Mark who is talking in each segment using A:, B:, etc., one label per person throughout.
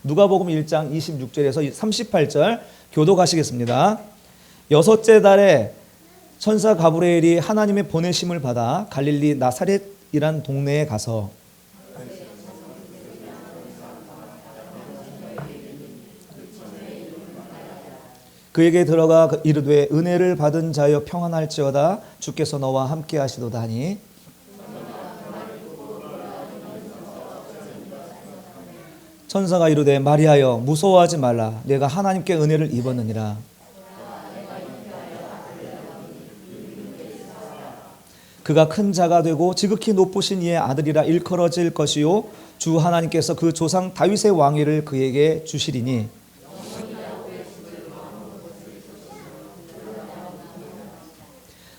A: 누가복음 1장 26절에서 38절 교독하시겠습니다. 여섯째 달에 천사 가브리엘이 하나님의 보내심을 받아 갈릴리 나사렛이란 동네에 가서 그에게 들어가 이르되 은혜를 받은 자여 평안할지어다 주께서 너와 함께 하시도다 하니 천사가 이르되 마리아여 무서워하지 말라 내가 하나님께 은혜를 입었느니라. 그가 큰 자가 되고 지극히 높으신 이의 아들이라 일컬어질 것이요 주 하나님께서 그 조상 다윗의 왕위를 그에게 주시리니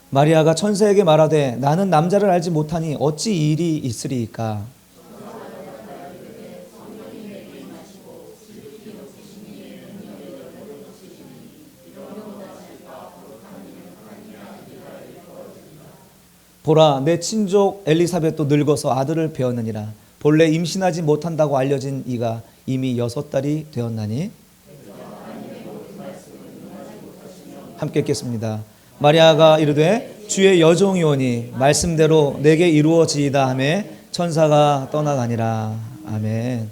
A: 마리아가 천사에게 말하되 나는 남자를 알지 못하니 어찌 이 일이 있으리이까. 보라 내 친족 엘리사벳도 늙어서 아들을 배었느니라. 본래 임신하지 못한다고 알려진 이가 이미 6달이 되었나니. 함께 읽겠습니다. 마리아가 이르되 주의 여종이오니 말씀대로 내게 이루어지이다 하매 천사가 떠나가니라. 아멘.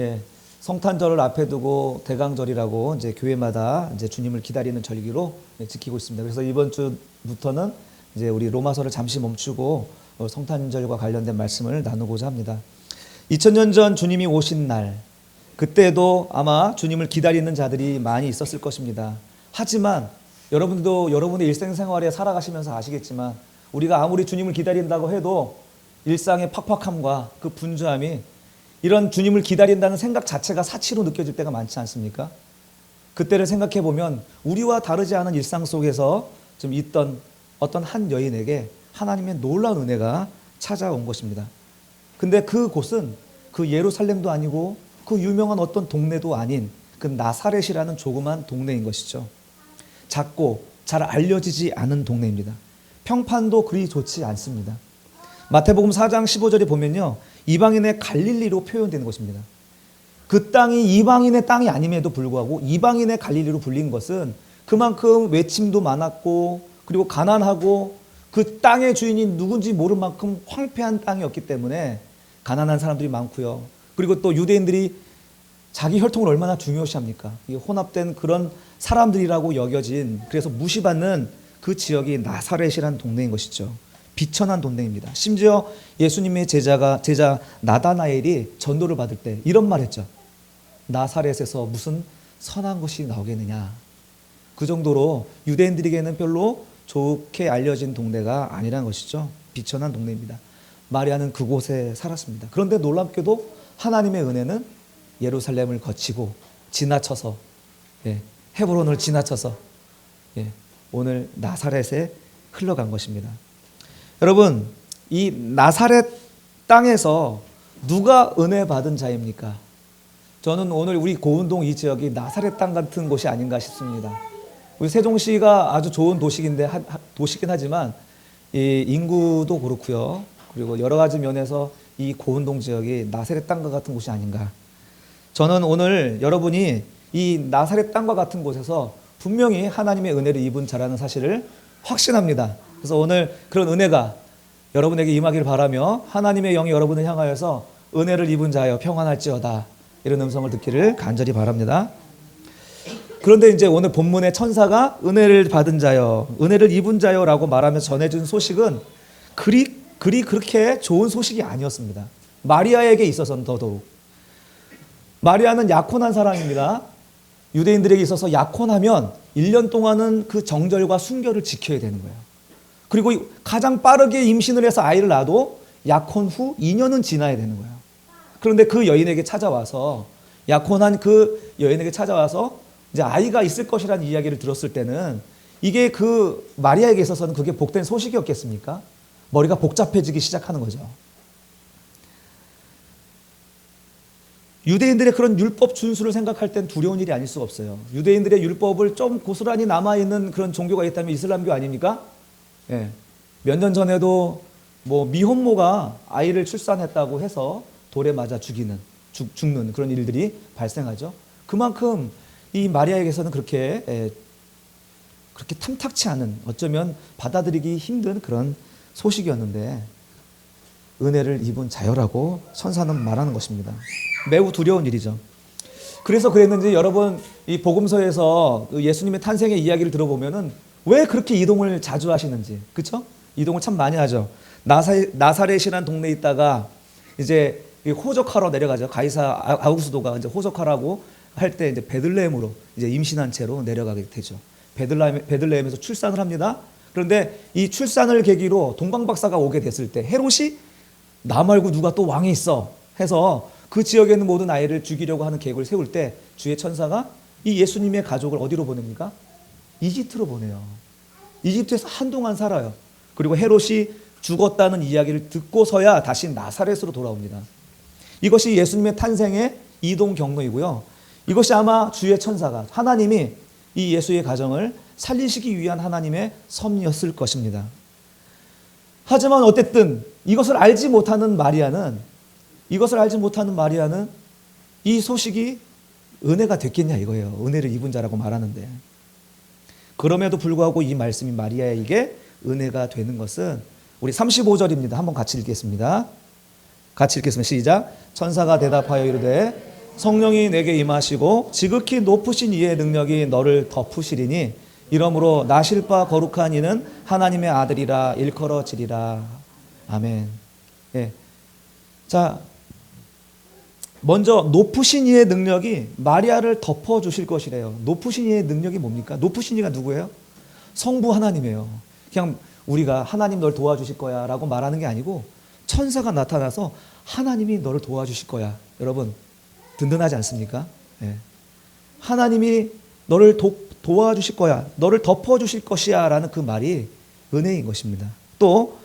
A: 예, 성탄절을 앞에 두고 대강절이라고 이제 교회마다 이제 주님을 기다리는 절기로 지키고 있습니다. 그래서 이번 주부터는 이제 우리 로마서를 잠시 멈추고 성탄절과 관련된 말씀을 나누고자 합니다. 2000년 전 주님이 오신 날, 그때도 아마 주님을 기다리는 자들이 많이 있었을 것입니다. 하지만 여러분도 여러분의 일생생활에 살아가시면서 아시겠지만 우리가 아무리 주님을 기다린다고 해도 일상의 팍팍함과 그 분주함이 이런 주님을 기다린다는 생각 자체가 사치로 느껴질 때가 많지 않습니까? 그때를 생각해 보면 우리와 다르지 않은 일상 속에서 좀 있던 어떤 한 여인에게 하나님의 놀라운 은혜가 찾아온 것입니다. 근데 그곳은 그 예루살렘도 아니고 그 유명한 어떤 동네도 아닌 그 나사렛이라는 조그만 동네인 것이죠. 작고 잘 알려지지 않은 동네입니다. 평판도 그리 좋지 않습니다. 마태복음 4장 15절에 보면요, 이방인의 갈릴리로 표현되는 것입니다. 그 땅이 이방인의 땅이 아님에도 불구하고 이방인의 갈릴리로 불린 것은 그만큼 외침도 많았고 그리고 가난하고 그 땅의 주인이 누군지 모를 만큼 황폐한 땅이었기 때문에 가난한 사람들이 많고요. 그리고 또 유대인들이 자기 혈통을 얼마나 중요시합니까? 혼합된 그런 사람들이라고 여겨진, 그래서 무시받는 그 지역이 나사렛이라는 동네인 것이죠. 비천한 동네입니다. 심지어 예수님의 제자 나다나엘이 전도를 받을 때 이런 말 했죠. 나사렛에서 무슨 선한 것이 나오겠느냐. 그 정도로 유대인들에게는 별로 좋게 알려진 동네가 아니라는 것이죠. 비천한 동네입니다. 마리아는 그곳에 살았습니다. 그런데 놀랍게도 하나님의 은혜는 예루살렘을 거치고 지나쳐서, 헤브론을 지나쳐서 오늘 나사렛에 흘러간 것입니다. 여러분, 이 나사렛 땅에서 누가 은혜 받은 자입니까? 저는 오늘 우리 고운동 이 지역이 나사렛 땅 같은 곳이 아닌가 싶습니다. 우리 세종시가 아주 좋은 도시긴 하지만 이 인구도 그렇고요. 그리고 여러 가지 면에서 이 고운동 지역이 나사렛 땅과 같은 곳이 아닌가. 저는 오늘 여러분이 이 나사렛 땅과 같은 곳에서 분명히 하나님의 은혜를 입은 자라는 사실을 확신합니다. 그래서 오늘 그런 은혜가 여러분에게 임하기를 바라며 하나님의 영이 여러분을 향하여서 은혜를 입은 자여 평안할지어다 이런 음성을 듣기를 간절히 바랍니다. 그런데 이제 오늘 본문의 천사가 은혜를 받은 자여, 은혜를 입은 자여라고 말하면서 전해준 소식은 그렇게 좋은 소식이 아니었습니다. 마리아에게 있어서는 더더욱. 마리아는 약혼한 사람입니다. 유대인들에게 있어서 약혼하면 1년 동안은 그 정절과 순결을 지켜야 되는 거예요. 그리고 가장 빠르게 임신을 해서 아이를 낳아도 약혼 후 2년은 지나야 되는 거예요. 그런데 그 여인에게 찾아와서, 약혼한 그 여인에게 찾아와서 이제 아이가 있을 것이라는 이야기를 들었을 때는 이게 그 마리아에게 있어서는 그게 복된 소식이었겠습니까? 머리가 복잡해지기 시작하는 거죠. 유대인들의 그런 율법 준수를 생각할 땐 두려운 일이 아닐 수가 없어요. 유대인들의 율법을 좀 고스란히 남아있는 그런 종교가 있다면 이슬람교 아닙니까? 몇 년 전에도 뭐 미혼모가 아이를 출산했다고 해서 돌에 맞아 죽이는, 죽는 그런 일들이 발생하죠. 그만큼 이 마리아에게서는 그렇게 탐탁치 않은, 어쩌면 받아들이기 힘든 그런 소식이었는데 은혜를 입은 자여라고 천사는 말하는 것입니다. 매우 두려운 일이죠. 그래서 그랬는지 여러분 이 복음서에서 예수님의 탄생의 이야기를 들어보면은 왜 그렇게 이동을 자주 하시는지, 그렇죠? 이동을 참 많이 하죠. 나사렛이라는 동네에 있다가 이제 호적하러 내려가죠. 가이사 아우구스도가 이제 호적하라고 할 때 이제 베들레헴으로 이제 임신한 채로 내려가게 되죠. 베들레헴에서 출산을 합니다. 그런데 이 출산을 계기로 동방박사가 오게 됐을 때 헤롯이 나 말고 누가 또 왕이 있어 해서 그 지역에 있는 모든 아이를 죽이려고 하는 계획을 세울 때 주의 천사가 이 예수님의 가족을 어디로 보냅니까? 이집트로 보내요. 이집트에서 한동안 살아요. 그리고 헤롯이 죽었다는 이야기를 듣고서야 다시 나사렛으로 돌아옵니다. 이것이 예수님의 탄생의 이동 경로이고요. 이것이 아마 주의 천사가, 하나님이 이 예수의 가정을 살리시기 위한 하나님의 섭리였을 것입니다. 하지만 어쨌든 이것을 알지 못하는 마리아는 이 소식이 은혜가 됐겠냐 이거예요. 은혜를 입은 자라고 말하는데, 그럼에도 불구하고 이 말씀이 마리아에게 은혜가 되는 것은 우리 35절입니다. 한번 같이 읽겠습니다. 같이 읽겠습니다. 시작. 천사가 대답하여 이르되 성령이 내게 임하시고 지극히 높으신 이의 능력이 너를 덮으시리니 이러므로 나실 바 거룩한 이는 하나님의 아들이라 일컬어지리라. 아멘. 예. 자, 먼저 높으신 이의 능력이 마리아를 덮어주실 것이래요. 높으신 이의 능력이 뭡니까? 높으신 이가 누구예요? 성부 하나님이에요. 그냥 우리가 하나님 널 도와주실 거야 라고 말하는 게 아니고 천사가 나타나서 하나님이 너를 도와주실 거야. 여러분 든든하지 않습니까? 예. 하나님이 너를 도와주실 거야. 너를 덮어주실 것이야 라는 그 말이 은혜인 것입니다. 또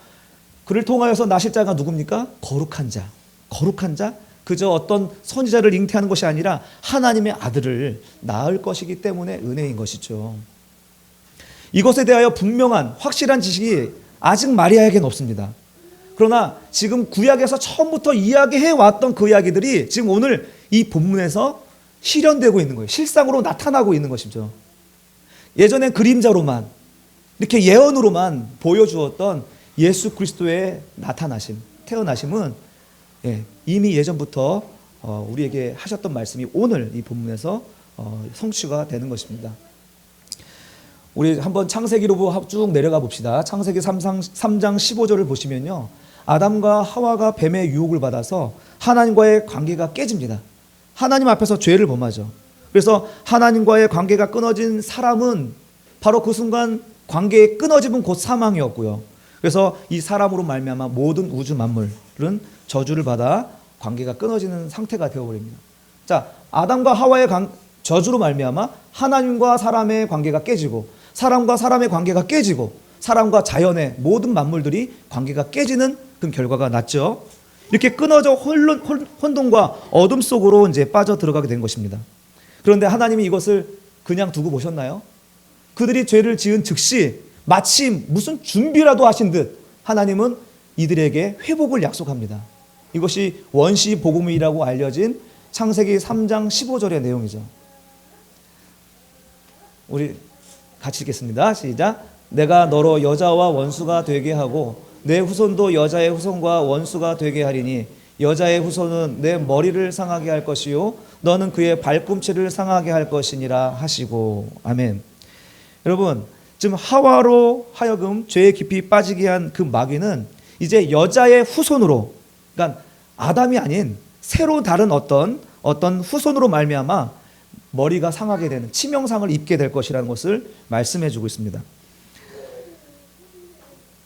A: 그를 통하여서 나실 자가 누굽니까? 거룩한 자. 거룩한 자? 그저 어떤 선지자를 잉태하는 것이 아니라 하나님의 아들을 낳을 것이기 때문에 은혜인 것이죠. 이것에 대하여 분명한 확실한 지식이 아직 마리아에게는 없습니다. 그러나 지금 구약에서 처음부터 이야기해왔던 그 이야기들이 지금 오늘 이 본문에서 실현되고 있는 거예요. 실상으로 나타나고 있는 것이죠. 예전엔 그림자로만 이렇게 예언으로만 보여주었던 예수 그리스도의 태어나심은 이미 예전부터 우리에게 하셨던 말씀이 오늘 이 본문에서 성취가 되는 것입니다. 우리 한번 창세기로 쭉 내려가 봅시다. 창세기 3장 15절을 보시면요. 아담과 하와가 뱀의 유혹을 받아서 하나님과의 관계가 깨집니다. 하나님 앞에서 죄를 범하죠. 그래서 하나님과의 관계가 끊어진 사람은 바로 그 순간 관계의 끊어짐은 곧 사망이었고요. 그래서 이 사람으로 말미암아 모든 우주 만물은 저주를 받아 관계가 끊어지는 상태가 되어버립니다. 자, 아담과 하와의 저주로 말미암아 하나님과 사람의 관계가 깨지고 사람과 사람의 관계가 깨지고 사람과 자연의 모든 만물들이 관계가 깨지는 그 결과가 났죠. 이렇게 끊어져 혼돈과 어둠 속으로 이제 빠져 들어가게 된 것입니다. 그런데 하나님이 이것을 그냥 두고 보셨나요? 그들이 죄를 지은 즉시 마치 무슨 준비라도 하신 듯 하나님은 이들에게 회복을 약속합니다. 이것이 원시 복음이라고 알려진 창세기 3장 15절의 내용이죠. 우리 같이 읽겠습니다. 시작. 내가 너로 여자와 원수가 되게 하고 내 후손도 여자의 후손과 원수가 되게 하리니 여자의 후손은 내 머리를 상하게 할 것이요 너는 그의 발꿈치를 상하게 할 것이니라 하시고. 아멘. 여러분 지금 하와로 하여금 죄에 깊이 빠지게 한 그 마귀는 이제 여자의 후손으로, 그러니까 아담이 아닌 새로 다른 어떤 후손으로 말미암아 머리가 상하게 되는 치명상을 입게 될 것이라는 것을 말씀해 주고 있습니다.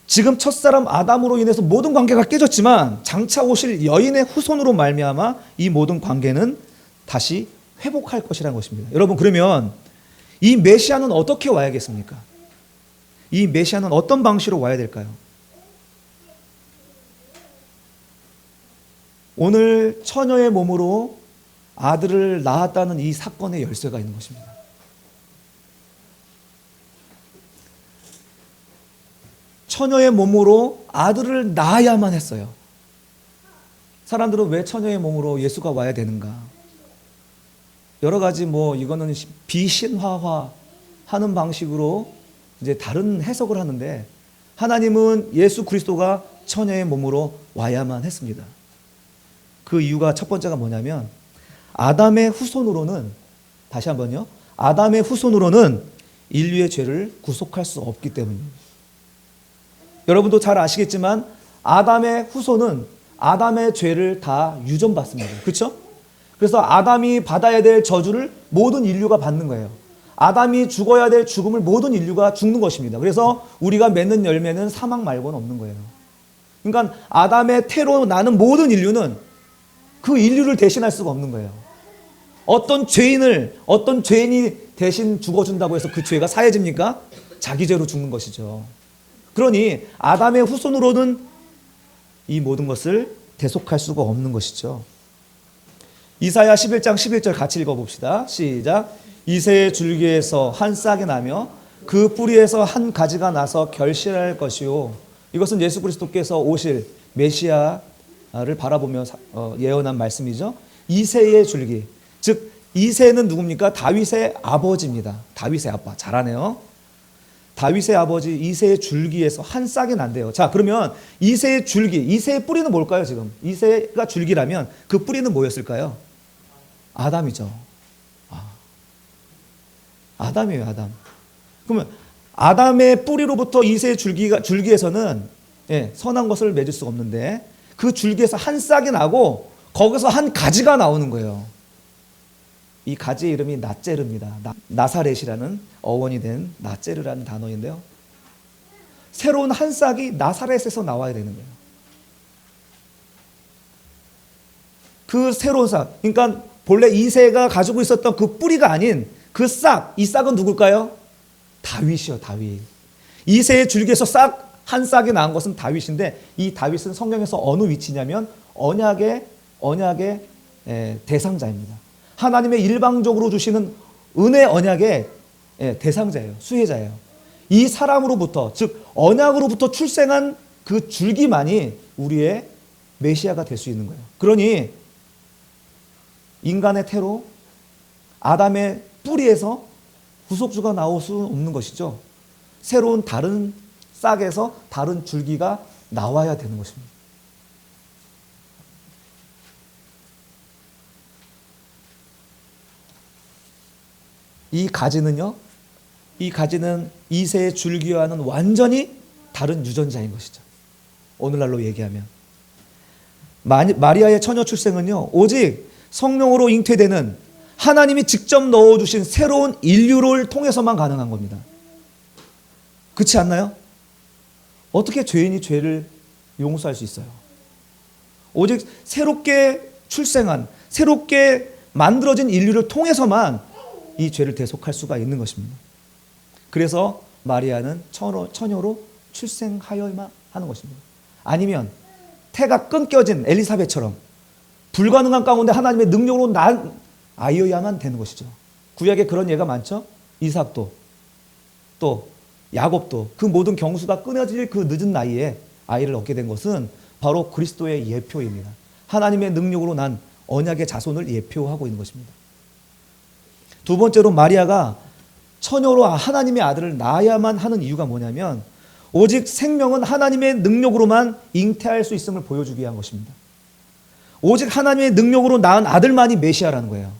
A: 지금 첫사람 아담으로 인해서 모든 관계가 깨졌지만 장차 오실 여인의 후손으로 말미암아 이 모든 관계는 다시 회복할 것이라는 것입니다. 여러분 그러면 이 메시아는 어떻게 와야겠습니까? 이 메시아는 어떤 방식으로 와야 될까요? 오늘 처녀의 몸으로 아들을 낳았다는 이 사건의 열쇠가 있는 것입니다. 처녀의 몸으로 아들을 낳아야만 했어요. 사람들은 왜 처녀의 몸으로 예수가 와야 되는가? 여러 가지 이거는 비신화화 하는 방식으로 이제 다른 해석을 하는데, 하나님은 예수 그리스도가 처녀의 몸으로 와야만 했습니다. 그 이유가 첫 번째가 뭐냐면, 아담의 후손으로는, 다시 한번요, 아담의 후손으로는 인류의 죄를 구속할 수 없기 때문입니다. 여러분도 잘 아시겠지만 아담의 후손은 아담의 죄를 다 유전받습니다. 그렇죠? 그래서 아담이 받아야 될 저주를 모든 인류가 받는 거예요. 아담이 죽어야 될 죽음을 모든 인류가 죽는 것입니다. 그래서 우리가 맺는 열매는 사망 말고는 없는 거예요. 그러니까 아담의 태로 나는 모든 인류는 그 인류를 대신할 수가 없는 거예요. 어떤 죄인이 대신 죽어준다고 해서 그 죄가 사해집니까? 자기 죄로 죽는 것이죠. 그러니 아담의 후손으로는 이 모든 것을 대속할 수가 없는 것이죠. 이사야 11장 11절 같이 읽어봅시다. 시작. 이새의 줄기에서 한 싹이 나며 그 뿌리에서 한 가지가 나서 결실할 것이요. 이것은 예수 그리스도께서 오실 메시아를 바라보며 예언한 말씀이죠. 이새의 줄기, 즉 이새는 누굽니까? 다윗의 아버지입니다. 다윗의 아빠. 잘하네요. 다윗의 아버지 이새의 줄기에서 한 싹이 난대요. 자, 그러면 이새의 줄기, 이새의 뿌리는 뭘까요? 지금 이새가 줄기라면 그 뿌리는 뭐였을까요? 아담이죠. 아담이에요, 아담. 그러면 아담의 뿌리로부터 이새의 줄기에서는 선한 것을 맺을 수가 없는데, 그 줄기에서 한 싹이 나고 거기서 한 가지가 나오는 거예요. 이 가지의 이름이 낫제르입니다. 나사렛이라는 어원이 된 낫제르라는 단어인데요. 새로운 한 싹이 나사렛에서 나와야 되는 거예요. 그 새로운 싹, 그러니까 본래 이새가 가지고 있었던 그 뿌리가 아닌 그 싹, 이 싹은 누굴까요? 다윗이요, 다윗. 이새의 줄기에서 한 싹이 나온 것은 다윗인데, 이 다윗은 성경에서 어느 위치냐면 언약의 대상자입니다. 하나님의 일방적으로 주시는 은혜 언약의 대상자예요. 수혜자예요. 이 사람으로부터, 즉 언약으로부터 출생한 그 줄기만이 우리의 메시아가 될 수 있는 거예요. 그러니 인간의 태로, 아담의 뿌리에서 구속주가 나올 수 없는 것이죠. 새로운 다른 싹에서 다른 줄기가 나와야 되는 것입니다. 이 가지는요, 이 가지는 이새의 줄기와는 완전히 다른 유전자인 것이죠. 오늘날로 얘기하면 마리아의 처녀 출생은요, 오직 성령으로 잉태되는 하나님이 직접 넣어주신 새로운 인류를 통해서만 가능한 겁니다. 그렇지 않나요? 어떻게 죄인이 죄를 용서할 수 있어요? 오직 새롭게 출생한, 새롭게 만들어진 인류를 통해서만 이 죄를 대속할 수가 있는 것입니다. 그래서 마리아는 처녀로 출생하여야만 하는 것입니다. 아니면 태가 끊겨진 엘리사벳처럼 불가능한 가운데 하나님의 능력으로 난 아이여야만 되는 것이죠. 구약에 그런 예가 많죠. 이삭도 또 야곱도 그 모든 경수가 끊어질 그 늦은 나이에 아이를 얻게 된 것은 바로 그리스도의 예표입니다. 하나님의 능력으로 난 언약의 자손을 예표하고 있는 것입니다. 두 번째로 마리아가 처녀로 하나님의 아들을 낳아야만 하는 이유가 뭐냐면, 오직 생명은 하나님의 능력으로만 잉태할 수 있음을 보여주기 위한 것입니다. 오직 하나님의 능력으로 낳은 아들만이 메시아라는 거예요.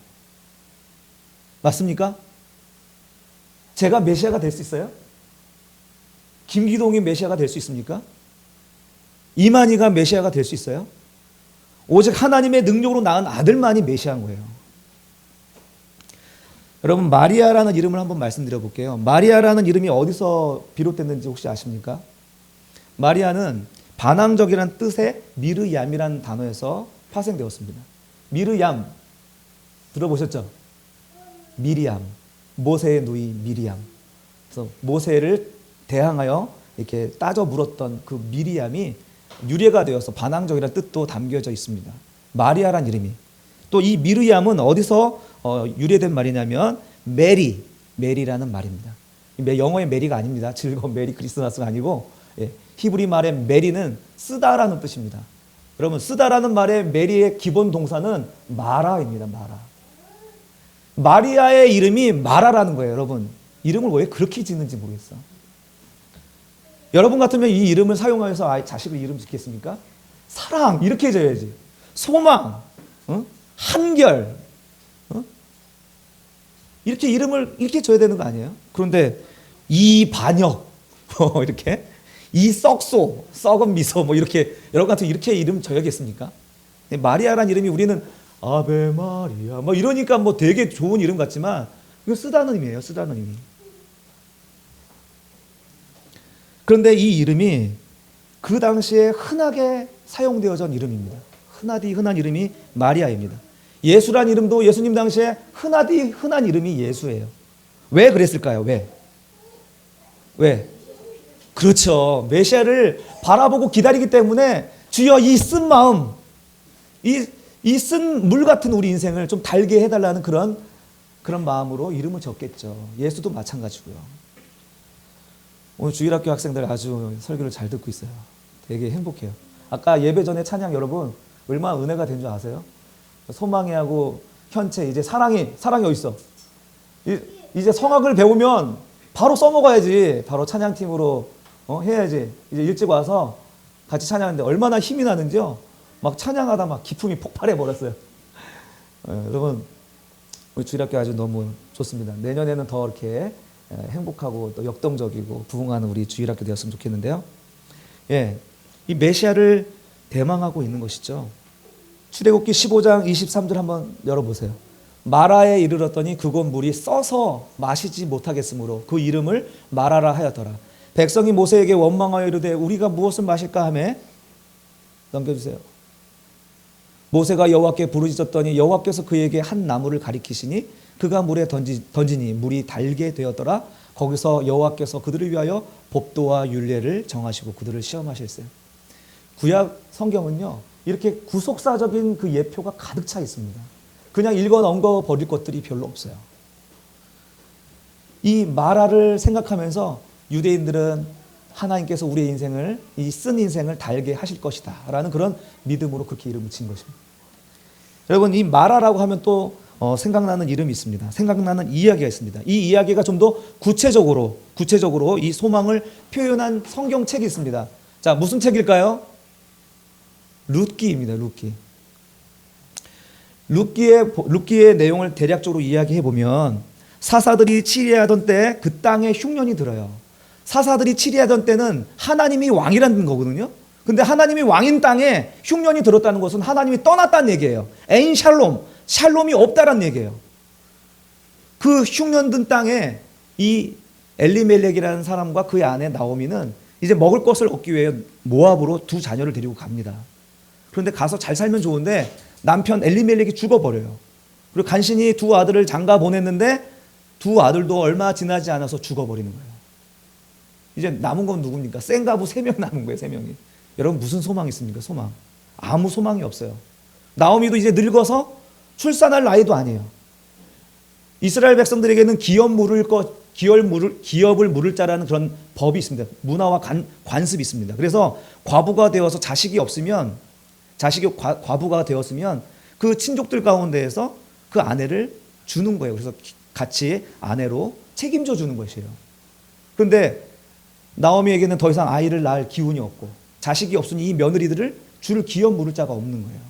A: 맞습니까? 제가 메시아가 될 수 있어요? 김기동이 메시아가 될 수 있습니까? 이만희가 메시아가 될 수 있어요? 오직 하나님의 능력으로 낳은 아들만이 메시아인 거예요. 여러분, 마리아라는 이름을 한번 말씀드려 볼게요. 마리아라는 이름이 어디서 비롯됐는지 혹시 아십니까? 마리아는 반항적이라는 뜻의 미르얌이라는 단어에서 파생되었습니다. 미르얌 들어보셨죠? 미리암, 모세의 누이 미리암. 그래서 모세를 대항하여 이렇게 따져 물었던 그 미리암이 유래가 되어서 반항적이라는 뜻도 담겨져 있습니다. 마리아란 이름이. 또 이 미르얌은 어디서 유래된 말이냐면 메리라는 말입니다. 영어의 메리가 아닙니다. 즐거운 메리 크리스마스가 아니고, 히브리 말의 메리는 쓰다라는 뜻입니다. 여러분, 쓰다라는 말의 메리의 기본 동사는 마라입니다. 마리아의 이름이 마라라는 거예요. 여러분, 이름을 왜 그렇게 짓는지 모르겠어. 여러분 같으면 이 이름을 사용하여서 자식을 이름 짓겠습니까? 사랑 이렇게 져야지. 소망, 한결, 이렇게 이름을 이렇게 줘야 되는 거 아니에요? 그런데 이반역 이렇게 이썩소, 썩은 미소 이렇게 여러분 같은 이렇게 이름 줘야겠습니까? 마리아라는 이름이 우리는 아베 마리아 이러니까 되게 좋은 이름 같지만 이거 쓰다는 의미예요. 쓰다는 의미. 그런데 이 이름이 그 당시에 흔하게 사용되어진 이름입니다. 흔한 이름이 마리아입니다. 예수란 이름도 예수님 당시에 흔한 이름이 예수예요. 왜 그랬을까요? 왜? 그렇죠. 메시아를 바라보고 기다리기 때문에 주여 이 쓴 마음, 이 쓴 물 같은 우리 인생을 좀 달게 해달라는 그런 마음으로 이름을 적겠죠. 예수도 마찬가지고요. 오늘 주일학교 학생들 아주 설교를 잘 듣고 있어요. 되게 행복해요. 아까 예배 전에 찬양 여러분 얼마나 은혜가 된 줄 아세요? 소망이하고 현채 이제 사랑이 어디 있어? 이제 성악을 배우면 바로 써먹어야지. 바로 찬양팀으로 해야지. 이제 일찍 와서 같이 찬양하는데 얼마나 힘이 나는지요. 막 찬양하다 막 기품이 폭발해 버렸어요. 여러분 우리 주일학교 아주 너무 좋습니다. 내년에는 더 이렇게 행복하고 또 역동적이고 부흥하는 우리 주일학교 되었으면 좋겠는데요. 이 메시아를 대망하고 있는 것이죠. 출애굽기 15장 23절 한번 열어보세요. 마라에 이르렀더니 그곳 물이 써서 마시지 못하겠으므로 그 이름을 마라라 하였더라. 백성이 모세에게 원망하여 이르되 우리가 무엇을 마실까 하매 넘겨주세요. 모세가 여호와께 부르짖었더니 여호와께서 그에게 한 나무를 가리키시니 그가 물에 던지니 물이 달게 되었더라. 거기서 여호와께서 그들을 위하여 법도와 율례를 정하시고 그들을 시험하셨어요. 구약 성경은요 이렇게 구속사적인 그 예표가 가득 차 있습니다. 그냥 읽어 넘겨 버릴 것들이 별로 없어요. 이 마라를 생각하면서 유대인들은 하나님께서 우리의 인생을 이 쓴 인생을 달게 하실 것이다 라는 그런 믿음으로 그렇게 이름을 지은 것입니다. 여러분 이 마라라고 하면 또 생각나는 이름이 있습니다. 생각나는 이야기가 있습니다. 이 이야기가 좀 더 구체적으로 이 소망을 표현한 성경책이 있습니다. 자, 무슨 책일까요? 룻기입니다. 룻기의 내용을 대략적으로 이야기해 보면 사사들이 치리하던 때 그 땅에 흉년이 들어요. 사사들이 치리하던 때는 하나님이 왕이라는 거거든요. 근데 하나님이 왕인 땅에 흉년이 들었다는 것은 하나님이 떠났다는 얘기예요. 엔 샬롬이 없다라는 얘기예요. 그 흉년 든 땅에 이 엘리멜렉이라는 사람과 그의 아내 나오미는 이제 먹을 것을 얻기 위해 모압으로 두 자녀를 데리고 갑니다. 그런데 가서 잘 살면 좋은데 남편 엘리멜렉이 죽어버려요. 그리고 간신히 두 아들을 장가 보냈는데 두 아들도 얼마 지나지 않아서 죽어버리는 거예요. 이제 남은 건 누굽니까? 생가부 3명 남은 거예요. 3명이. 여러분 무슨 소망이 있습니까? 소망. 아무 소망이 없어요. 나오미도 이제 늙어서 출산할 나이도 아니에요. 이스라엘 백성들에게는 기업을 물을 자라는 그런 법이 있습니다. 문화와 관습이 있습니다. 그래서 과부가 되어서 자식이 과부가 되었으면 그 친족들 가운데에서 그 아내를 주는 거예요. 그래서 같이 아내로 책임져 주는 것이에요. 그런데 나오미에게는 더 이상 아이를 낳을 기운이 없고 자식이 없으니 이 며느리들을 줄 기업 물을 자가 없는 거예요.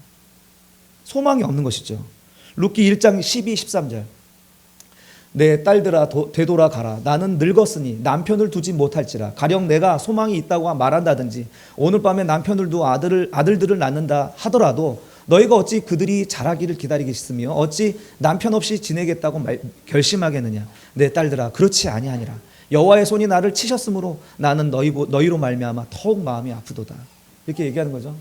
A: 소망이 없는 것이죠. 룻기 1장 12, 13절. 내 딸들아 되돌아가라. 나는 늙었으니 남편을 두지 못할지라. 가령 내가 소망이 있다고 말한다든지 오늘 밤에 남편들도 아들들을 낳는다 하더라도 너희가 어찌 그들이 자라기를 기다리겠으며 어찌 남편 없이 지내겠다고 결심하겠느냐. 내 딸들아 그렇지 아니하니라. 여호와의 손이 나를 치셨으므로 나는 너희로 말미암아 더욱 마음이 아프도다. 이렇게 얘기하는 거죠.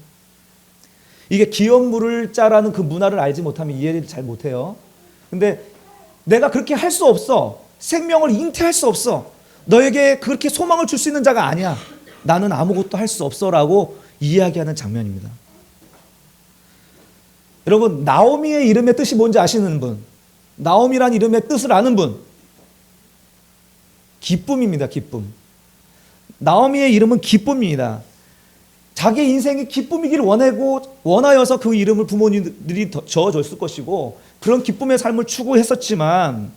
A: 이게 기업 물을 자라는 그 문화를 알지 못하면 이해를 잘 못해요. 근데 내가 그렇게 할 수 없어. 생명을 잉태할 수 없어. 너에게 그렇게 소망을 줄 수 있는 자가 아니야. 나는 아무것도 할 수 없어 라고 이야기하는 장면입니다. 여러분 나오미의 이름의 뜻이 뭔지 아시는 분? 나오미란 이름의 뜻을 아는 분? 기쁨입니다. 기쁨. 나오미의 이름은 기쁨입니다. 자기 인생이 기쁨이길 원하여서 그 이름을 부모님들이 저어줬을 것이고 그런 기쁨의 삶을 추구했었지만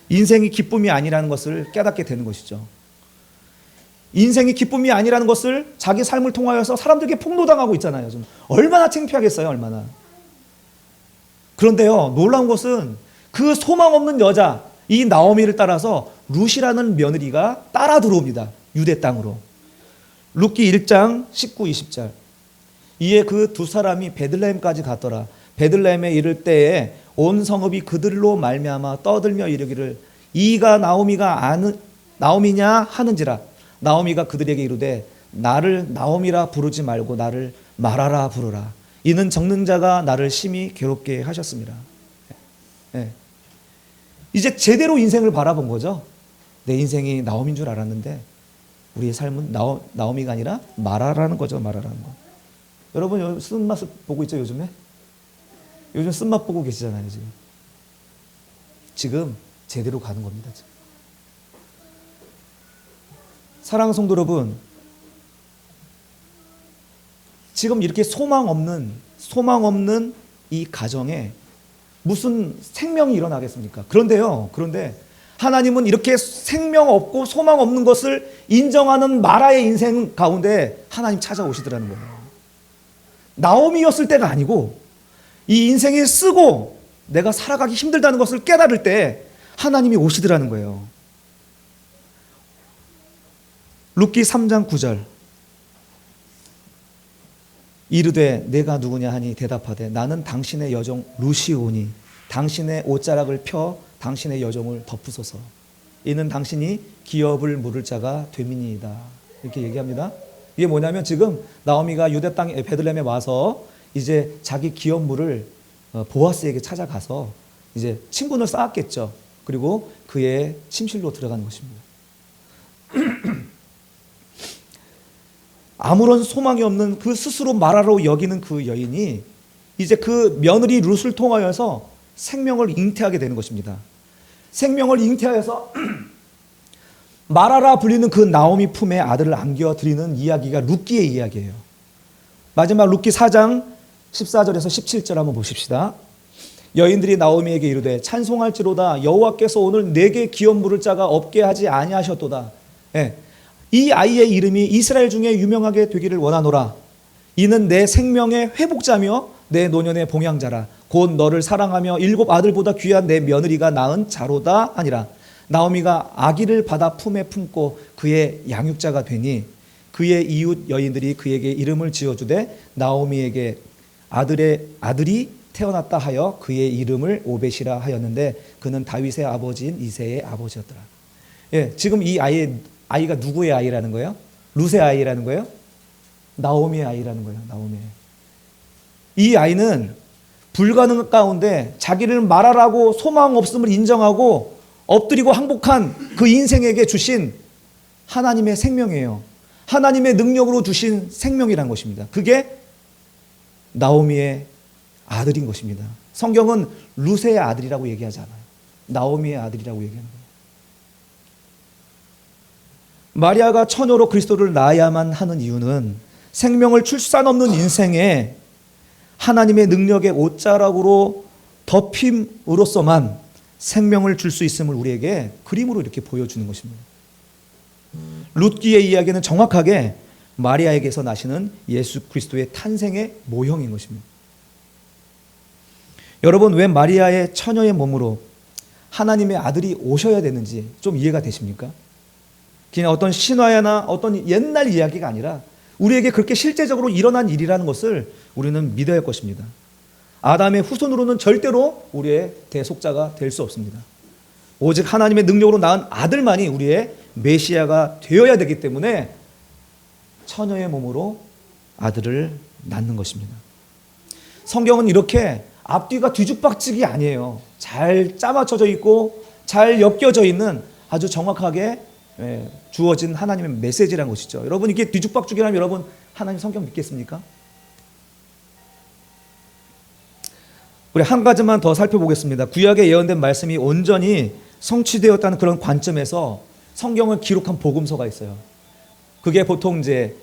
A: 인생이 기쁨이 아니라는 것을 깨닫게 되는 것이죠. 인생이 기쁨이 아니라는 것을 자기 삶을 통하여서 사람들에게 폭로당하고 있잖아요. 좀 얼마나 창피하겠어요, 얼마나. 그런데요, 놀라운 것은 그 소망 없는 여자, 이 나오미를 따라서 룻이라는 며느리가 따라 들어옵니다. 유대 땅으로. 룻기 1장 19, 20절. 이에 그 두 사람이 베들레헴까지 갔더라. 베들레헴에 이를 때에 온 성읍이 그들로 말미암아 떠들며 이르기를 이가 나오미냐 하는지라. 나오미가 그들에게 이르되 나를 나오미라 부르지 말고 나를 마라라 부르라. 이는 적는 자가 나를 심히 괴롭게 하셨습니다. 네. 이제 제대로 인생을 바라본 거죠. 내 인생이 나오미인 줄 알았는데 우리의 삶은 나오미가 아니라 마라라는 거죠. 마라라는 거. 여러분 쓴맛을 보고 있죠, 요즘에? 요즘 쓴맛 보고 계시잖아요, 지금. 지금 제대로 가는 겁니다, 지금. 사랑하는 성도 여러분, 지금 이렇게 소망 없는 이 가정에 무슨 생명이 일어나겠습니까? 그런데 하나님은 이렇게 생명 없고 소망 없는 것을 인정하는 마라의 인생 가운데 하나님 찾아오시더라는 거예요. 나오미였을 때가 아니고 이 인생이 쓰고 내가 살아가기 힘들다는 것을 깨달을 때 하나님이 오시더라는 거예요. 룻기 3장 9절. 이르되 내가 누구냐 하니 대답하되 나는 당신의 여종 룻이오니 당신의 옷자락을 펴 당신의 여종을 덮으소서. 이는 당신이 기업을 물을 자가 됨이니이다. 이렇게 얘기합니다. 이게 뭐냐면 지금 나오미가 유대 땅 베들레헴에 와서 이제 자기 기업 물을 보아스에게 찾아가서 이제 친분을 쌓았겠죠. 그리고 그의 침실로 들어가는 것입니다. 아무런 소망이 없는 그 스스로 마라로 여기는 그 여인이 이제 그 며느리 룻을 통하여서 생명을 잉태하게 되는 것입니다. 생명을 잉태하여서 마라라 불리는 그 나오미 품에 아들을 안겨드리는 이야기가 룻기의 이야기예요. 마지막 룻기 4장 14절에서 17절 한번 보십시다. 여인들이 나오미에게 이르되 찬송할지로다 여호와께서 오늘 내게 기업 물을 자가 없게 하지 아니하셨도다. 예. 이 아이의 이름이 이스라엘 중에 유명하게 되기를 원하노라. 이는 내 생명의 회복자며 내 노년의 봉양자라. 곧 너를 사랑하며 7 아들보다 귀한 내 며느리가 낳은 자로다 하니라. 나오미가 아기를 받아 품에 품고 그의 양육자가 되니 그의 이웃 여인들이 그에게 이름을 지어주되 나오미에게 아들이 태어났다 하여 그의 이름을 오벳이라 하였는데 그는 다윗의 아버지인 이새의 아버지였더라. 예, 지금 이 아이가 누구의 아이라는 거예요? 룻의 아이라는 거예요? 나오미의 아이라는 거예요. 나오미. 이 아이는 불가능 가운데 자기를 말하라고 소망 없음을 인정하고 엎드리고 항복한 그 인생에게 주신 하나님의 생명이에요. 하나님의 능력으로 주신 생명이라는 것입니다. 그게 나오미의 아들인 것입니다. 성경은 룻의 아들이라고 얘기하지 않아요. 나오미의 아들이라고 얘기하는 거예요. 마리아가 처녀로 그리스도를 낳아야만 하는 이유는 생명을 출산 없는 인생에 하나님의 능력의 옷자락으로 덮임으로써만 생명을 줄 수 있음을 우리에게 그림으로 이렇게 보여주는 것입니다. 룻기의 이야기는 정확하게 마리아에게서 나시는 예수 그리스도의 탄생의 모형인 것입니다. 여러분, 왜 마리아의 처녀의 몸으로 하나님의 아들이 오셔야 되는지 좀 이해가 되십니까? 그냥 어떤 신화나 어떤 옛날 이야기가 아니라 우리에게 그렇게 실제적으로 일어난 일이라는 것을 우리는 믿어야 할 것입니다. 아담의 후손으로는 절대로 우리의 대속자가 될 수 없습니다. 오직 하나님의 능력으로 낳은 아들만이 우리의 메시아가 되어야 되기 때문에 처녀의 몸으로 아들을 낳는 것입니다. 성경은 이렇게 앞뒤가 뒤죽박죽이 아니에요. 잘 짜맞춰져 있고 잘 엮여져 있는 아주 정확하게 주어진 하나님의 메시지라는 것이죠. 여러분, 이게 뒤죽박죽이라면 여러분 하나님 성경 믿겠습니까? 우리 한 가지만 더 살펴보겠습니다. 구약에 예언된 말씀이 온전히 성취되었다는 그런 관점에서 성경을 기록한 복음서가 있어요. 그게 보통 이제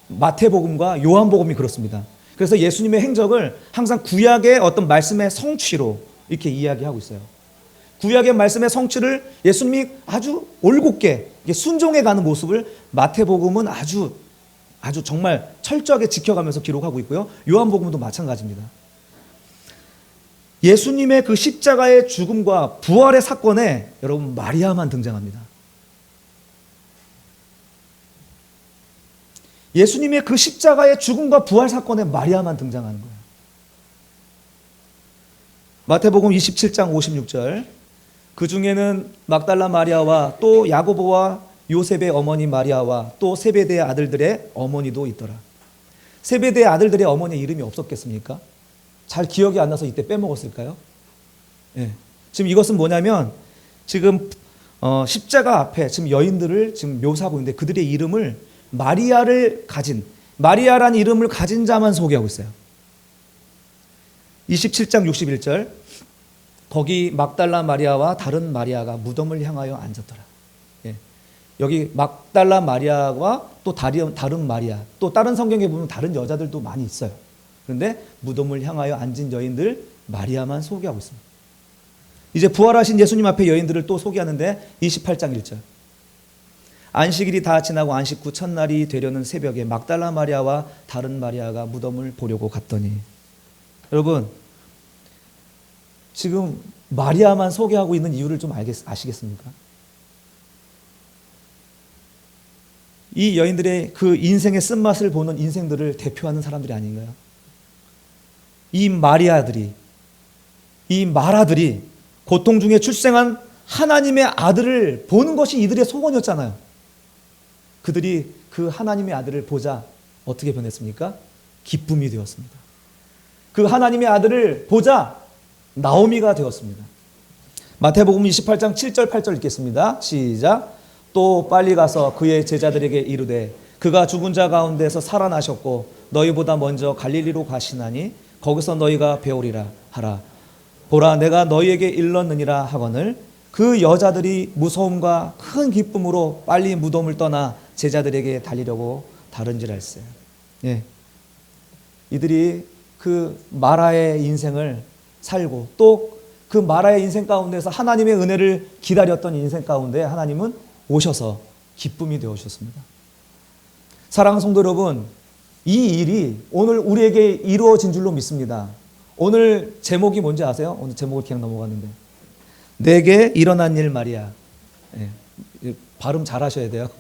A: 마태복음과 요한복음이 그렇습니다. 그래서 예수님의 행적을 항상 구약의 어떤 말씀의 성취로 이렇게 이야기하고 있어요. 구약의 말씀의 성취를 예수님이 아주 올곧게 순종해가는 모습을 마태복음은 아주 정말 철저하게 지켜가면서 기록하고 있고요. 요한복음도 마찬가지입니다. 예수님의 그 십자가의 죽음과 부활의 사건에 여러분 마리아만 등장합니다. 예수님의 그 십자가의 죽음과 부활 사건에 마리아만 등장하는 거예요. 마태복음 27장 56절, 그 중에는 막달라 마리아와 또 야고보와 요셉의 어머니 마리아와 또 세베대의 아들들의 어머니도 있더라. 세베대의 아들들의 어머니의 이름이 없었겠습니까? 잘 기억이 안 나서 이때 빼먹었을까요? 예. 지금 이것은 뭐냐면 지금 십자가 앞에 지금 여인들을 지금 묘사하고 있는데 그들의 이름을 마리아라는 이름을 가진 자만 소개하고 있어요. 27장 61절, 거기 막달라 마리아와 다른 마리아가 무덤을 향하여 앉았더라. 예. 여기 막달라 마리아와 또 다른 마리아, 또 다른 성경에 보면 다른 여자들도 많이 있어요. 그런데 무덤을 향하여 앉은 여인들 마리아만 소개하고 있습니다. 이제 부활하신 예수님 앞에 여인들을 또 소개하는데 28장 1절, 안식일이 다 지나고 안식 후 첫날이 되려는 새벽에 막달라 마리아와 다른 마리아가 무덤을 보려고 갔더니, 여러분 지금 마리아만 소개하고 있는 이유를 좀 아시겠습니까? 이 여인들의 그 인생의 쓴맛을 보는 인생들을 대표하는 사람들이 아닌가요? 이 마리아들이, 이 마라들이 고통 중에 출생한 하나님의 아들을 보는 것이 이들의 소원이었잖아요. 그들이 그 하나님의 아들을 보자 어떻게 변했습니까? 기쁨이 되었습니다. 그 하나님의 아들을 보자 나오미가 되었습니다. 마태복음 28장 7절 8절 읽겠습니다. 시작. 또 빨리 가서 그의 제자들에게 이르되 그가 죽은 자 가운데서 살아나셨고 너희보다 먼저 갈릴리로 가시나니 거기서 너희가 배우리라 하라. 보라 내가 너희에게 일렀느니라 하거늘 그 여자들이 무서움과 큰 기쁨으로 빨리 무덤을 떠나 제자들에게 달리려고 다른지랄세. 예. 이들이 그 마라의 인생을 살고 또 그 마라의 인생 가운데서 하나님의 은혜를 기다렸던 인생 가운데 하나님은 오셔서 기쁨이 되어주셨습니다. 사랑하는 성도 여러분, 이 일이 오늘 우리에게 이루어진 줄로 믿습니다. 오늘 제목이 뭔지 아세요? 오늘 제목을 그냥 넘어갔는데 내게 일어난 일 말이야. 예, 발음 잘 하셔야 돼요.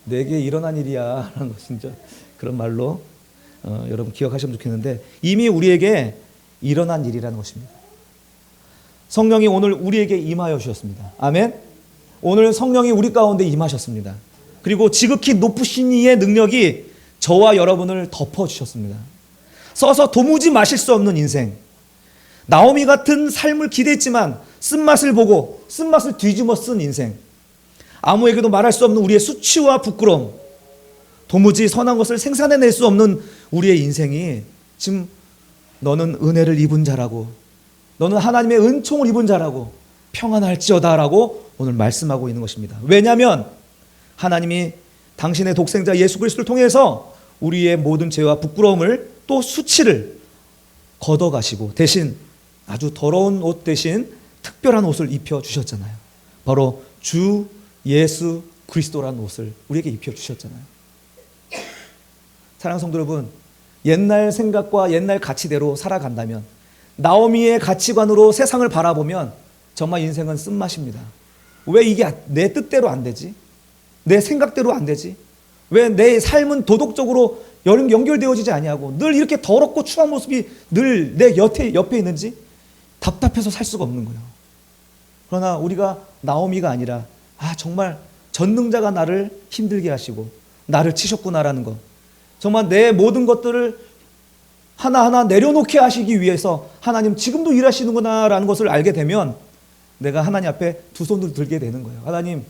A: 내게 일어난 일이야 라는 거 진짜 그런 말로 여러분 기억하시면 좋겠는데 이미 우리에게 일어난 일이라는 것입니다. 성령이 오늘 우리에게 임하여 주셨습니다. 아멘. 오늘 성령이 우리 가운데 임하셨습니다. 그리고 지극히 높으신 이의 능력이 저와 여러분을 덮어주셨습니다. 써서 도무지 마실 수 없는 인생, 나오미 같은 삶을 기대했지만 쓴맛을 보고 쓴맛을 뒤집어 쓴 인생, 아무에게도 말할 수 없는 우리의 수치와 부끄러움, 도무지 선한 것을 생산해낼 수 없는 우리의 인생이 지금 너는 은혜를 입은 자라고, 너는 하나님의 은총을 입은 자라고 평안할지어다 라고 오늘 말씀하고 있는 것입니다. 왜냐하면 하나님이 당신의 독생자 예수 그리스도를 통해서 우리의 모든 죄와 부끄러움을 또 수치를 걷어가시고 대신 아주 더러운 옷 대신 특별한 옷을 입혀주셨잖아요. 바로 주 예수 그리스도라는 옷을 우리에게 입혀주셨잖아요. 사랑하는 성도 여러분, 옛날 생각과 옛날 가치대로 살아간다면, 나오미의 가치관으로 세상을 바라보면 정말 인생은 쓴맛입니다. 왜 이게 내 뜻대로 안 되지? 내 생각대로 안 되지? 왜 내 삶은 도덕적으로 연결되어지지 아니하고 늘 이렇게 더럽고 추한 모습이 늘 내 옆에 있는지 답답해서 살 수가 없는 거예요. 그러나 우리가 나오미가 아니라 정말 전능자가 나를 힘들게 하시고 나를 치셨구나라는 것, 정말 내 모든 것들을 하나하나 내려놓게 하시기 위해서 하나님 지금도 일하시는구나라는 것을 알게 되면 내가 하나님 앞에 두 손을 들게 되는 거예요. 하나님,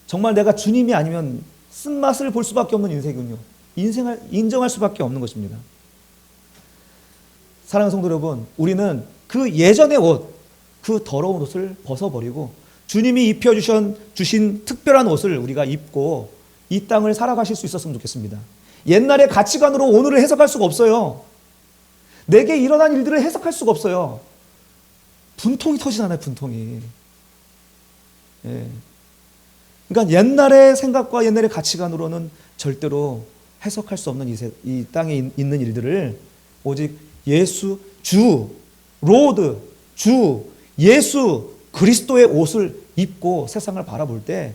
A: 정말 내가 주님이 아니면 쓴맛을 볼 수밖에 없는 인생이군요. 인생을 인정할 수밖에 없는 것입니다. 사랑하는 성도 여러분, 우리는 그 예전의 옷, 그 더러운 옷을 벗어버리고 주님이 입혀주신 특별한 옷을 우리가 입고 이 땅을 살아가실 수 있었으면 좋겠습니다. 옛날의 가치관으로 오늘을 해석할 수가 없어요. 내게 일어난 일들을 해석할 수가 없어요. 분통이 터지잖아요, 분통이. 예. 그러니까 옛날의 생각과 옛날의 가치관으로는 절대로 해석할 수 없는 이 땅에 있는 일들을 오직 예수, 주, 로드, 주, 예수 그리스도의 옷을 입고 세상을 바라볼 때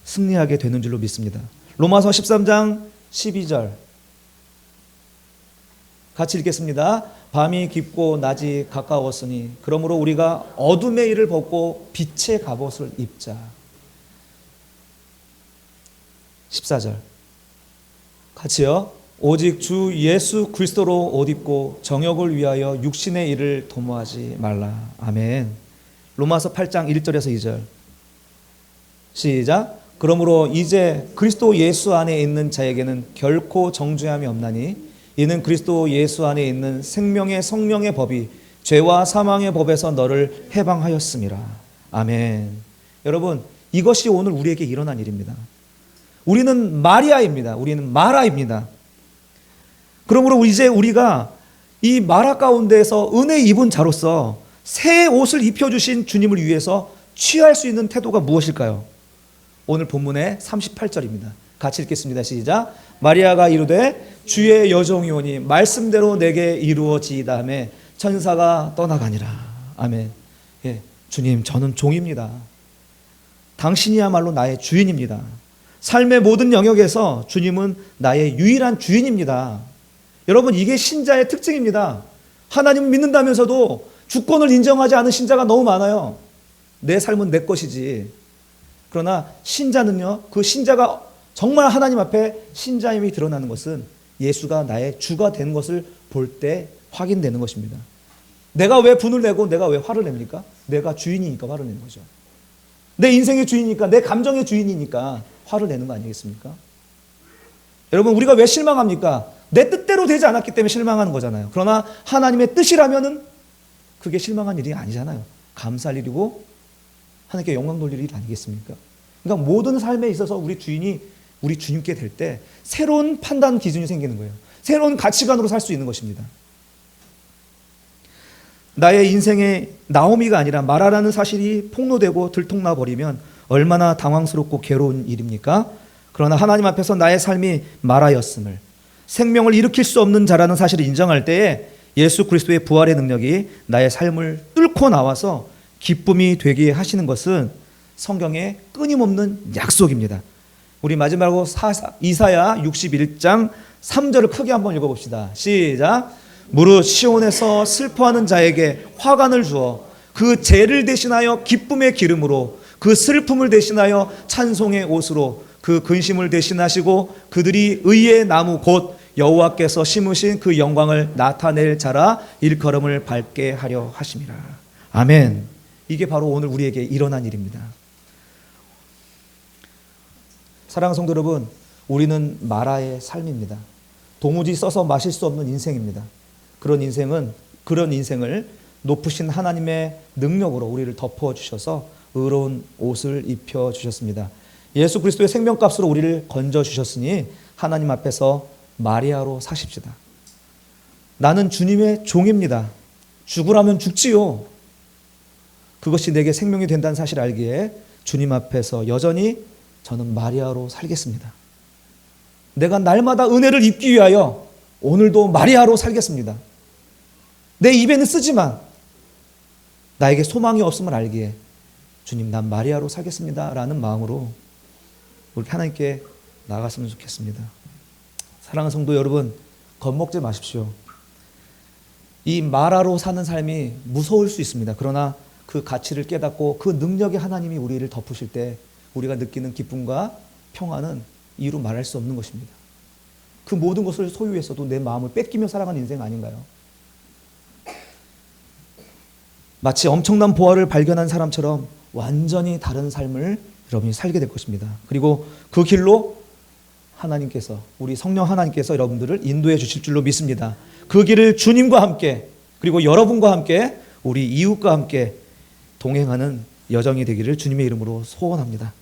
A: 승리하게 되는 줄로 믿습니다. 로마서 13장 12절 같이 읽겠습니다. 밤이 깊고 낮이 가까웠으니 그러므로 우리가 어둠의 일을 벗고 빛의 갑옷을 입자. 14절 같이요. 오직 주 예수 그리스도로 옷 입고 정욕을 위하여 육신의 일을 도모하지 말라. 아멘. 로마서 8장 1절에서 2절 시작. 그러므로 이제 그리스도 예수 안에 있는 자에게는 결코 정죄함이 없나니 이는 그리스도 예수 안에 있는 생명의 성령의 법이 죄와 사망의 법에서 너를 해방하였음이라. 아멘. 여러분, 이것이 오늘 우리에게 일어난 일입니다. 우리는 마리아입니다. 우리는 마라입니다. 그러므로 이제 우리가 이 마라 가운데에서 은혜 입은 자로서 새 옷을 입혀주신 주님을 위해서 취할 수 있는 태도가 무엇일까요? 오늘 본문의 38절입니다. 같이 읽겠습니다. 시작. 마리아가 이르되 주의 여종이오니 말씀대로 내게 이루어지이다 하매 천사가 떠나가니라. 아멘. 예, 주님, 저는 종입니다. 당신이야말로 나의 주인입니다. 삶의 모든 영역에서 주님은 나의 유일한 주인입니다. 여러분, 이게 신자의 특징입니다. 하나님을 믿는다면서도 주권을 인정하지 않은 신자가 너무 많아요. 내 삶은 내 것이지. 그러나 신자는요, 그 신자가 정말 하나님 앞에 신자임이 드러나는 것은 예수가 나의 주가 된 것을 볼 때 확인되는 것입니다. 내가 왜 분을 내고 내가 왜 화를 냅니까? 내가 주인이니까 화를 내는 거죠. 내 인생의 주인이니까, 내 감정의 주인이니까 화를 내는 거 아니겠습니까? 여러분, 우리가 왜 실망합니까? 내 뜻대로 되지 않았기 때문에 실망하는 거잖아요. 그러나 하나님의 뜻이라면은 그게 실망한 일이 아니잖아요. 감사할 일이고 하나님께 영광 돌릴 일 아니겠습니까? 그러니까 모든 삶에 있어서 우리 주인이 우리 주님께 될 때 새로운 판단 기준이 생기는 거예요. 새로운 가치관으로 살 수 있는 것입니다. 나의 인생의 나오미가 아니라 마라라는 사실이 폭로되고 들통나 버리면 얼마나 당황스럽고 괴로운 일입니까? 그러나 하나님 앞에서 나의 삶이 마라였음을, 생명을 일으킬 수 없는 자라는 사실을 인정할 때에 예수 그리스도의 부활의 능력이 나의 삶을 뚫고 나와서 기쁨이 되게 하시는 것은 성경의 끊임없는 약속입니다. 우리 마지막으로 이사야 61장 3절을 크게 한번 읽어봅시다. 시작. 무릇 시온에서 슬퍼하는 자에게 화관을 주어 그 죄를 대신하여 기쁨의 기름으로, 그 슬픔을 대신하여 찬송의 옷으로, 그 근심을 대신하시고 그들이 의의 나무 곧 여호와께서 심으신 그 영광을 나타낼 자라 일컬음을 밟게 하려 하심이라. 아멘. 이게 바로 오늘 우리에게 일어난 일입니다. 사랑하는 성도 여러분, 우리는 마라의 삶입니다. 도무지 써서 마실 수 없는 인생입니다. 그런 인생을 높으신 하나님의 능력으로 우리를 덮어주셔서 의로운 옷을 입혀주셨습니다. 예수 그리스도의 생명값으로 우리를 건져주셨으니 하나님 앞에서 마리아로 사십시다. 나는 주님의 종입니다. 죽으라면 죽지요. 그것이 내게 생명이 된다는 사실을 알기에 주님 앞에서 여전히 저는 마리아로 살겠습니다. 내가 날마다 은혜를 입기 위하여 오늘도 마리아로 살겠습니다. 내 입에는 쓰지만 나에게 소망이 없음을 알기에 주님, 난 마리아로 살겠습니다 라는 마음으로 우리 하나님께 나아갔으면 좋겠습니다. 사랑하는 성도 여러분, 겁먹지 마십시오. 이 마라로 사는 삶이 무서울 수 있습니다. 그러나 그 가치를 깨닫고 그 능력의 하나님이 우리를 덮으실 때 우리가 느끼는 기쁨과 평안은 이루 말할 수 없는 것입니다. 그 모든 것을 소유했어도 내 마음을 뺏기며 살아가는 인생 아닌가요? 마치 엄청난 보화를 발견한 사람처럼 완전히 다른 삶을 여러분이 살게 될 것입니다. 그리고 그 길로 하나님께서, 우리 성령 하나님께서 여러분들을 인도해 주실 줄로 믿습니다. 그 길을 주님과 함께, 그리고 여러분과 함께, 우리 이웃과 함께 동행하는 여정이 되기를 주님의 이름으로 소원합니다.